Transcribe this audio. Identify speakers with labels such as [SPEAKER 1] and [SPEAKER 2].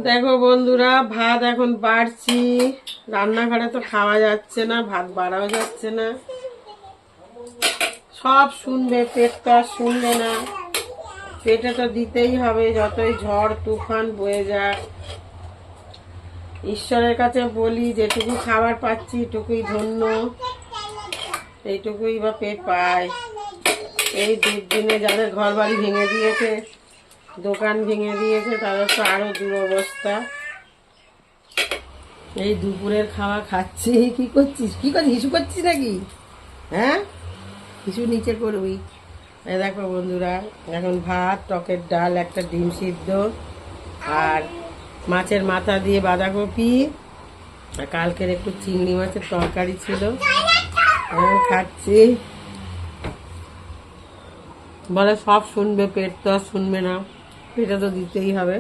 [SPEAKER 1] দেখো বন্ধুরা, ভাত এখন বাড়ছি। রান্নাঘরে তো খাওয়া যাচ্ছে না, ভাত বাড়াও যাচ্ছে না। সব শুনবে, পেট তো আর শুনবে না। পেটে তো দিতেই হবে, যতই ঝড় তুফান বয়ে যাক। ঈশ্বরের কাছে বলি, যেটুকু খাবার পাচ্ছি এটুকুই ধন্য, এইটুকুই বা পেট পায়। এই দুর্দিনে যাদের ঘর বাড়ি ভেঙে দিয়েছে, দোকান ভেঙে দিয়েছে, তাদের তো আরো দুরবস্থা। এই দুপুরের খাওয়া খাচ্ছি। কি করছিস হিসু করছিস নাকি? হ্যাঁ, হিসু নিচে করবি। এই দেখো বন্ধুরা, এখন ভাত, টকের ডাল, একটা ডিম সিদ্ধ, আর মাছের মাথা দিয়ে বাঁধাকপি, আর কালকের একটু চিংড়ি মাছের তরকারি ছিল, খাচ্ছি। বলে সব শুনবে, পেট তো আর শুনবে না, পেটে তো দিতেই হবে।